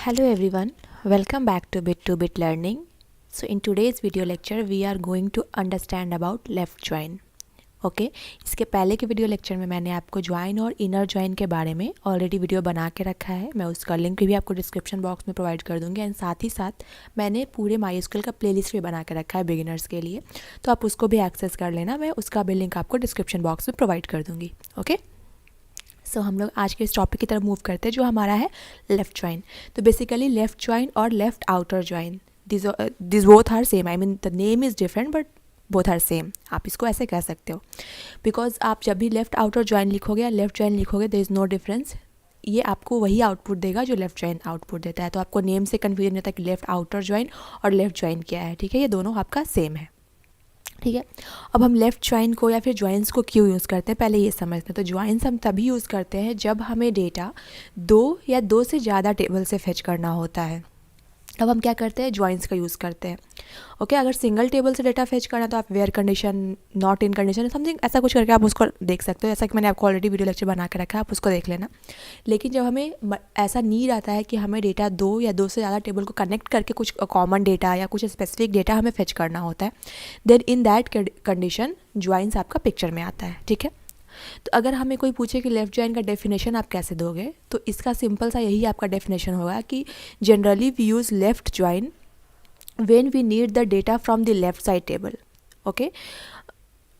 Hello everyone, welcome back to Bit Learning. So in today's video lecture we are going to understand about left join. Okay इसके पहले के video lecture में मैंने आपको join और inner join के बारे में ऑलरेडी वीडियो बना के रखा है। मैं उसका लिंक भी आपको डिस्क्रिप्शन बॉक्स में प्रोवाइड कर दूँगी एंड साथ ही साथ मैंने पूरे MySQL का प्लेलिस्ट भी बना के रखा है बिगिनर्स के लिए, तो आप उसको भी एक्सेस कर लेना। मैं उसका भी लिंक आपको डिस्क्रिप्शन बॉक्स में प्रोवाइड कर दूँगी। ओके सो हम लोग आज के इस टॉपिक की तरफ मूव करते हैं जो हमारा है लेफ़्ट ज्वाइन। तो बेसिकली लेफ़्ट ज्वाइन और left outer join this both are same, I mean the name is different but both are same, आप इसको ऐसे कह सकते हो। बिकॉज आप जब भी लेफ़्ट आउटर ज्वाइन लिखोगे या लेफ़्ट ज्वाइन लिखोगे देयर इज़ नो डिफरेंस, ये आपको वही आउटपुट देगा जो लेफ़्ट ज्वाइन आउटपुट देता है। तो आपको नेम से कन्फ्यूजन नहीं होता कि लेफ़्ट आउटर ज्वाइन और लेफ़्ट ज्वाइन क्या है। ठीक है, ये दोनों आपका सेम है। ठीक है, अब हम लेफ़्ट ज्वाइन को या फिर ज्वाइंस को क्यों यूज़ करते हैं पहले ये समझते हैं। तो ज्वाइंस हम तभी यूज़ करते हैं जब हमें डेटा दो या दो से ज़्यादा टेबल से फेच करना होता है। अब हम क्या करते हैं, ज्वाइंस का यूज़ करते हैं। ओके अगर सिंगल टेबल से डेटा फेच करना तो आप where condition, not in condition, something ऐसा कुछ करके आप उसको देख सकते हो। जैसा कि मैंने आपको ऑलरेडी वीडियो लेक्चर बना के रखा है, आप उसको देख लेना। लेकिन जब हमें ऐसा नीड आता है कि हमें डेटा दो या दो से ज़्यादा टेबल को कनेक्ट करके कुछ कॉमन डेटा या कुछ स्पेसिफिक डेटा हमें फेच करना होता है, then in that condition joins आपका पिक्चर में आता है। ठीक है, तो अगर हमें कोई पूछे कि लेफ़्ट ज्वाइन का डेफिनेशन आप कैसे दोगे, तो इसका सिंपल सा यही आपका डेफिनेशन होगा कि generally we use left join when we need the data from the left side table. Okay,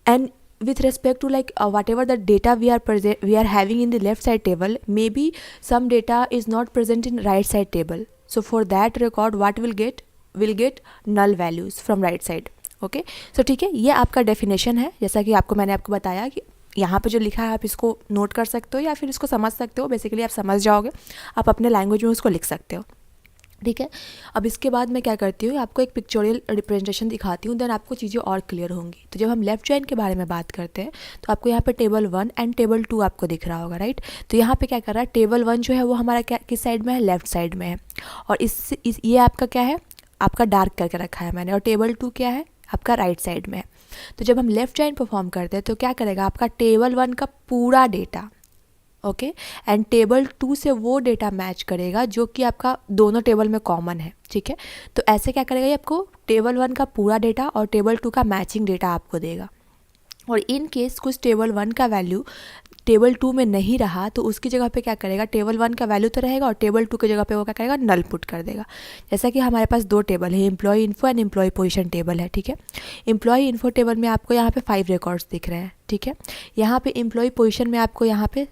and with respect to whatever the data we are having in the left side table, maybe some data is not present in right side table, so for that record what will get null values from right side. Okay so ठीक है, ये आपका definition है। जैसा कि मैंने आपको बताया कि यहाँ पे जो लिखा है आप इसको नोट कर सकते हो या फिर इसको समझ सकते हो। बेसिकली आप समझ जाओगे, आप अपने लैंग्वेज में उसको लिख सकते हो। ठीक है, अब इसके बाद मैं क्या करती हूँ, आपको एक पिक्चोरियल रिप्रेजेंटेशन दिखाती हूँ, देन आपको चीज़ें और क्लियर होंगी। तो जब हम लेफ़्ट ज्वाइन के बारे में बात करते हैं तो आपको यहाँ पे टेबल 1 एंड टेबल 2 आपको दिख रहा होगा, राइट। तो यहाँ पे क्या कर रहा है, टेबल 1 जो है वो हमारा क्या किस साइड में है, लेफ़्ट साइड में है, और ये आपका क्या है, आपका डार्क करके रखा है मैंने, और टेबल 2 क्या है, आपका राइट साइड में है। तो जब हम लेफ़्ट ज्वाइन परफॉर्म करते हैं तो क्या करेगा, आपका टेबल 1 का पूरा डेटा ओके एंड टेबल 2 से वो डेटा मैच करेगा जो कि आपका दोनों टेबल में कॉमन है। ठीक है, तो ऐसे क्या करेगा, ये आपको टेबल 1 का पूरा डेटा और टेबल 2 का मैचिंग डेटा आपको देगा। और इन केस कुछ टेबल 1 का वैल्यू टेबल 2 में नहीं रहा तो उसकी जगह पे क्या करेगा, टेबल 1 का वैल्यू तो रहेगा और टेबल 2 की जगह पे वो क्या करेगा, नल पुट कर देगा। जैसा कि हमारे पास दो टेबल है, employee info and employee position table है। ठीक है, एम्प्लॉय इन्फो टेबल में आपको यहाँ पे 5 रिकॉर्ड्स दिख रहे हैं। ठीक है, यहाँ पे एम्प्लॉय पोजीशन में आपको यहाँ पे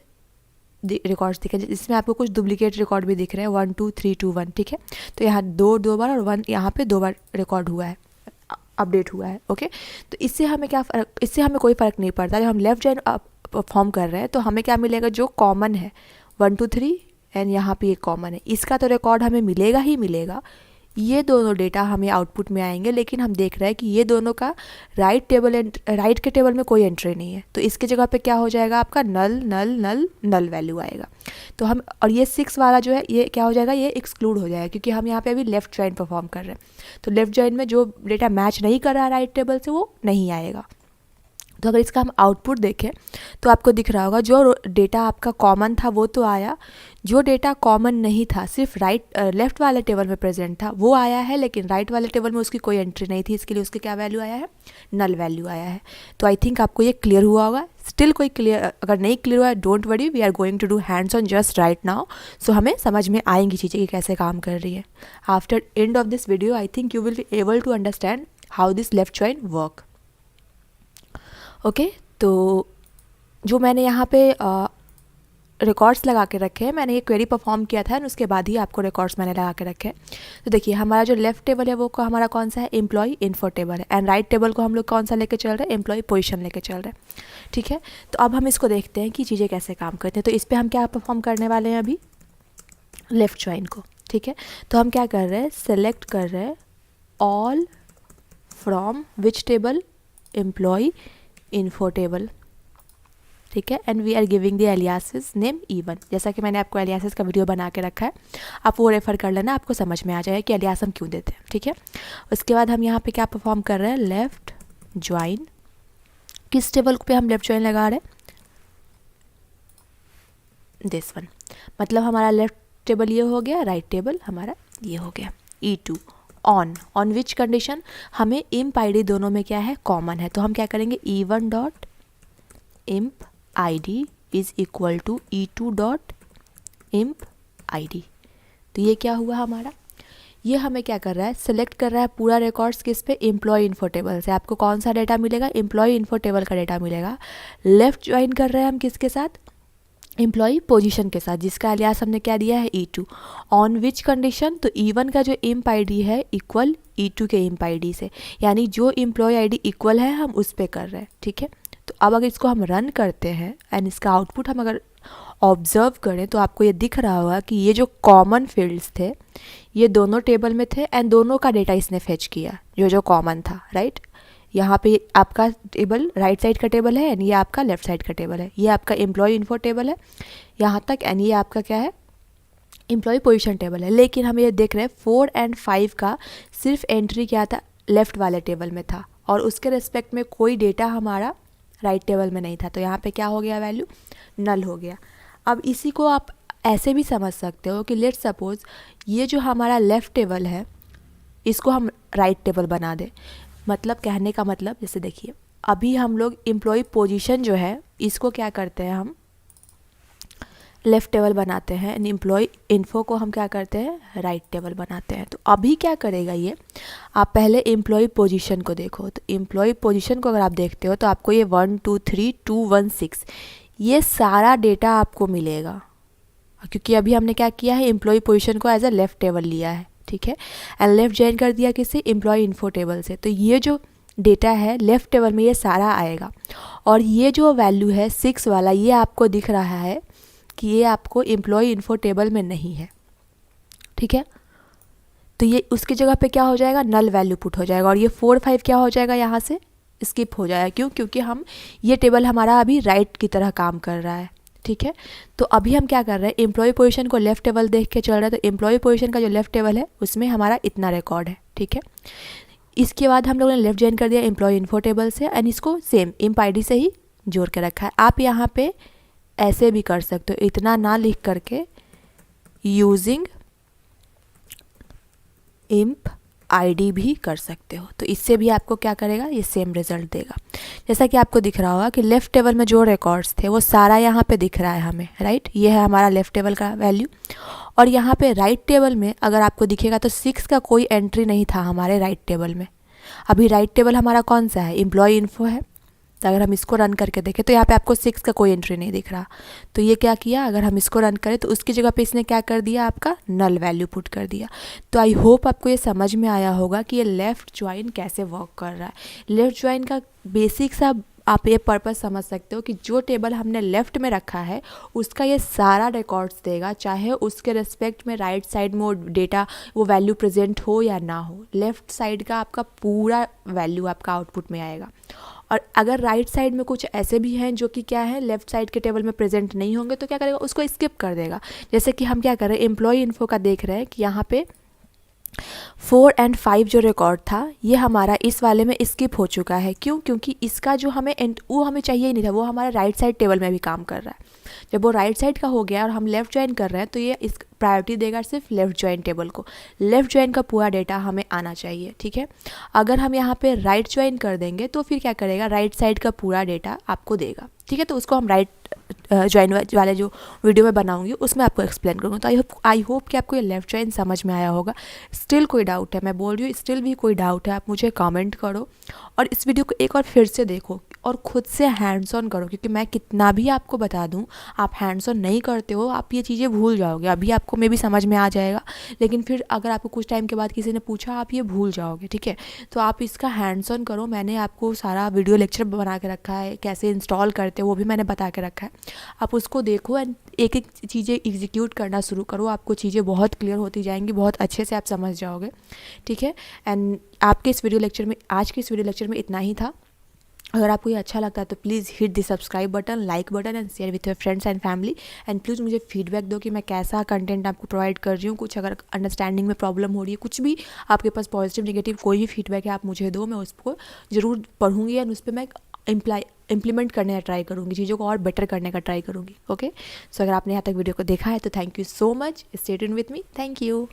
रिकॉर्ड्स दिखे जिसमें आपको कुछ डुप्लीकेट रिकॉर्ड भी दिख रहे हैं, 1 2 3 2 1। ठीक है, तो यहाँ दो बार और 1 यहाँ पे 2 बार रिकॉर्ड हुआ है, अपडेट हुआ है। ओके, तो इससे हमें कोई फ़र्क नहीं पड़ता। जब हम लेफ़्ट ज्वाइन परफॉर्म कर रहे हैं तो हमें क्या मिलेगा, जो कॉमन है 1 2 3 एंड यहाँ पे ये कॉमन है, इसका तो रिकॉर्ड हमें मिलेगा ही मिलेगा। ये दोनों डेटा हमें आउटपुट में आएंगे, लेकिन हम देख रहे हैं कि ये दोनों का राइट के टेबल में कोई एंट्री नहीं है, तो इसके जगह पे क्या हो जाएगा, आपका नल नल नल नल वैल्यू आएगा। तो हम और ये 6 वाला जो है ये क्या हो जाएगा, ये एक्सक्लूड हो जाएगा क्योंकि हम यहाँ पे अभी लेफ़्ट ज्वाइन परफॉर्म कर रहे हैं। तो लेफ़्ट ज्वाइन में जो डेटा मैच नहीं कर रहा है राइट टेबल से वो नहीं आएगा। तो अगर इसका हम आउटपुट देखें तो आपको दिख रहा होगा जो डेटा आपका कॉमन था वो तो आया, जो डेटा कॉमन नहीं था सिर्फ लेफ़्ट वाले टेबल में प्रेजेंट था वो आया है, लेकिन राइट वाले टेबल में उसकी कोई एंट्री नहीं थी, इसके लिए उसके क्या वैल्यू आया है, नल वैल्यू आया है। तो आई थिंक आपको ये क्लियर हुआ होगा। स्टिल कोई अगर नहीं क्लियर हुआ है, don't worry, we are going to do hands on just right now, so हमें समझ में आएंगी चीज़ें कि कैसे काम कर रही है। After end of this video I think you will be able to understand how this left join work. Okay, तो जो मैंने यहाँ पे रिकॉर्ड्स लगा के रखे हैं, मैंने ये क्वेरी परफॉर्म किया था और उसके बाद ही आपको रिकॉर्ड्स मैंने लगा के रखे हैं। तो देखिए हमारा जो लेफ़्ट टेबल है वो हमारा कौन सा है, एम्प्लॉय इन्फो टेबल है, एंड राइट टेबल को हम लोग कौन सा लेके चल रहे हैं, एम्प्लॉय पोजीशन लेके चल रहे हैं। ठीक है, तो अब हम इसको देखते हैं कि चीज़ें कैसे काम करते हैं। तो इस पर हम क्या परफॉर्म करने वाले हैं अभी, लेफ़्ट ज्वाइन को। ठीक है, तो हम क्या कर रहे हैं, सेलेक्ट कर रहे हैं all from which table, employee info table. ठीक है, and we are giving the aliases name E1, जैसा कि मैंने आपको एलियासेस का वीडियो बना के रखा है, आप वो रेफ़र कर लेना, आपको समझ में आ जाएगा कि एलियास हम क्यों देते हैं। ठीक है, उसके बाद हम यहाँ पे क्या परफॉर्म कर रहे हैं, लेफ़्ट ज्वाइन। किस टेबल पे हम लेफ़्ट ज्वाइन लगा रहे हैं, दिस वन, मतलब हमारा लेफ़्ट टेबल ये हो गया, राइट टेबल हमारा ये हो गया। E2 ऑन विच कंडीशन, हमें imp id दोनों में क्या है, कॉमन है, तो हम क्या करेंगे, E1 dot imp id is equal to E2 dot imp id। तो ये क्या हुआ हमारा, ये हमें क्या कर रहा है, सेलेक्ट कर रहा है पूरा रिकॉर्ड्स किस पे, एम्प्लॉय इन्फो टेबल से। आपको कौन सा डेटा मिलेगा, एम्प्लॉय इन्फो टेबल का डेटा मिलेगा। लेफ्ट ज्वाइन कर रहे हैं हम किसके साथ, एम्प्लॉय पोजीशन के साथ, जिसका अलियास हमने क्या दिया है, E2। ऑन विच कंडीशन, तो E1 का जो imp id है इक्वल E2 के imp id से, यानी जो एम्प्लॉय आईडी इक्वल है हम उस पे कर रहे हैं, ठीक है। तो अब अगर इसको हम रन करते हैं एंड इसका आउटपुट हम अगर ऑब्जर्व करें तो आपको ये दिख रहा होगा कि ये जो कॉमन फील्ड्स थे ये दोनों टेबल में थे एंड दोनों का डेटा इसने फेच किया, जो कॉमन था, राइट। यहाँ पे आपका टेबल राइट साइड का टेबल है एंड ये आपका लेफ्ट साइड का टेबल है, ये आपका एम्प्लॉय इन्फो टेबल है यहाँ तक, एंड ये आपका क्या है, एम्प्लॉय पोजीशन टेबल है। लेकिन हम ये देख रहे हैं 4 एंड 5 का सिर्फ एंट्री क्या था, लेफ्ट वाले टेबल में था, और उसके रिस्पेक्ट में कोई डेटा हमारा राइट टेबल में नहीं था। तो यहाँ पे क्या हो गया, वैल्यू नल हो गया। अब इसी को आप ऐसे भी समझ सकते हो कि लेट्स सपोज ये जो हमारा लेफ़्ट टेबल है इसको हम राइट टेबल बना दें। मतलब कहने का मतलब, जैसे देखिए अभी हम लोग एम्प्लॉय पोजीशन जो है इसको क्या करते हैं, हम लेफ़्ट टेबल बनाते हैं, एंड एम्प्लॉय इन्फो को हम क्या करते हैं, राइट टेबल बनाते हैं। तो अभी क्या करेगा ये, आप पहले एम्प्लॉय पोजीशन को देखो। तो एम्प्लॉय पोजीशन को अगर आप देखते हो तो आपको ये 1 2 3 2 1 6 ये सारा डेटा आपको मिलेगा, क्योंकि अभी हमने क्या किया है, एम्प्लॉय पोजीशन को एज अ लेफ़्ट टेबल लिया है, ठीक है, एंड लेफ़्ट ज्वाइन कर दिया किससे, एम्प्लॉय इन्फो टेबल से। तो ये जो डेटा है लेफ़्ट टेबल में ये सारा आएगा, और ये जो वैल्यू है 6 वाला ये आपको दिख रहा है कि ये आपको एम्प्लॉय इन्फो टेबल में नहीं है, ठीक है। तो ये उसकी जगह पे क्या हो जाएगा, नल वैल्यू पुट हो जाएगा, और ये 4 5 क्या हो जाएगा, यहाँ से स्किप हो जाएगा। क्यों, क्योंकि हम ये टेबल हमारा अभी राइट की तरह काम कर रहा है, ठीक है। तो अभी हम क्या कर रहे हैं, एम्प्लॉय पोजीशन को लेफ्ट टेबल देख के चल रहे हैं। तो एम्प्लॉय पोजीशन का जो लेफ्ट टेबल है उसमें हमारा इतना रिकॉर्ड है, ठीक है। इसके बाद हम लोगों ने लेफ्ट ज्वाइन कर दिया एम्प्लॉय इन्फो टेबल से, एंड इसको सेम imp id से ही जोड़ के रखा है। आप यहाँ पे ऐसे भी कर सकते हो, इतना ना लिख करके यूजिंग imp id भी कर सकते हो। तो इससे भी आपको क्या करेगा, ये सेम रिजल्ट देगा। जैसा कि आपको दिख रहा होगा कि लेफ़्ट टेबल में जो रिकॉर्ड्स थे वो सारा यहाँ पे दिख रहा है हमें, राइट। ये है हमारा लेफ़्ट टेबल का वैल्यू, और यहाँ पे राइट टेबल में अगर आपको दिखेगा तो 6 का कोई एंट्री नहीं था हमारे राइट टेबल में। अभी राइट टेबल हमारा कौन सा है, एम्प्लॉय इन्फो है। तो अगर हम इसको रन करके देखें तो यहाँ पे आपको 6 का कोई एंट्री नहीं दिख रहा। तो ये क्या किया, अगर हम इसको रन करें तो उसकी जगह पे इसने क्या कर दिया, आपका नल वैल्यू पुट कर दिया। तो आई होप आपको ये समझ में आया होगा कि ये लेफ़्ट ज्वाइन कैसे वर्क कर रहा है। लेफ़्ट ज्वाइन का बेसिक सा आप ये पर्पस समझ सकते हो कि जो टेबल हमने लेफ़्ट में रखा है उसका ये सारा रिकॉर्ड्स देगा, चाहे उसके रिस्पेक्ट में राइट साइड में वो डेटा वो वैल्यू प्रेजेंट हो या ना हो। लेफ़्ट साइड का आपका पूरा वैल्यू आपका आउटपुट में आएगा। और अगर राइट साइड में कुछ ऐसे भी हैं जो कि क्या है, लेफ़्ट साइड के टेबल में प्रेजेंट नहीं होंगे, तो क्या करेगा, उसको स्किप कर देगा। जैसे कि हम क्या कर रहे हैं, एम्प्लॉय इन्फो का देख रहे हैं कि यहाँ पे 4 एंड 5 जो रिकॉर्ड था ये हमारा इस वाले में स्किप हो चुका है। क्यों, क्योंकि इसका जो हमें वो हमें चाहिए ही नहीं था, वो हमारे राइट साइड टेबल में भी काम कर रहा है। जब वो राइट साइड का हो गया और हम लेफ़्ट ज्वाइन कर रहे हैं तो ये इस प्रायोरिटी देगा सिर्फ लेफ़्ट ज्वाइन टेबल को। लेफ़्ट ज्वाइन का पूरा डेटा हमें आना चाहिए, ठीक है। अगर हम यहाँ पे राइट ज्वाइन कर देंगे तो फिर क्या करेगा, राइट साइड का पूरा डेटा आपको देगा, ठीक है। तो उसको हम राइट ज्वाइन वाले जो वीडियो में बनाऊंगी उसमें आपको एक्सप्लेन करूँगा। तो आई होप कि आपको ये लेफ़्ट ज्वाइन समझ में आया होगा। स्टिल कोई डाउट है, मैं बोल रही हूँ, स्टिल भी कोई डाउट है, आप मुझे कमेंट करो और इस वीडियो को एक और फिर से देखो और ख़ुद से हैंड्स ऑन करो, क्योंकि मैं कितना भी आपको बता दूँ आप हैंड्स ऑन नहीं करते हो, आप ये चीज़ें भूल जाओगे। अभी आपको मे भी समझ में आ जाएगा, लेकिन फिर अगर आपको कुछ टाइम के बाद किसी ने पूछा आप ये भूल जाओगे, ठीक है। तो आप इसका हैंड्स ऑन करो। मैंने आपको सारा वीडियो लेक्चर बना के रखा है, कैसे इंस्टॉल करते हैं वो भी मैंने बता के रखा है। आप उसको देखो एंड एक एक चीज़ें एग्जीक्यूट करना शुरू करो, आपको चीज़ें बहुत क्लियर होती जाएंगी, बहुत अच्छे से आप समझ जाओगे, ठीक है। एंड आपके इस वीडियो लेक्चर में, आज के इस वीडियो लेक्चर में इतना ही था। अगर आपको ये अच्छा लगता है तो please hit the subscribe button, like button and share with your friends and family. And please मुझे फीडबैक दो कि मैं कैसा कंटेंट आपको प्रोवाइड कर रही हूँ। कुछ अगर अंडरस्टैंडिंग में प्रॉब्लम हो रही है, कुछ भी आपके पास पॉजिटिव नेगेटिव कोई भी फीडबैक है आप मुझे दो, मैं उसको ज़रूर पढ़ूँगी एंड उस पर मैं इम्प्लीमेंट करने का ट्राई करूँगी, चीज़ों को और बेटर करने का ट्राई करूँगी। ओके, सो अगर आपने यहाँ तक वीडियो को देखा है तो thank you so much, stay tuned with me, thank you.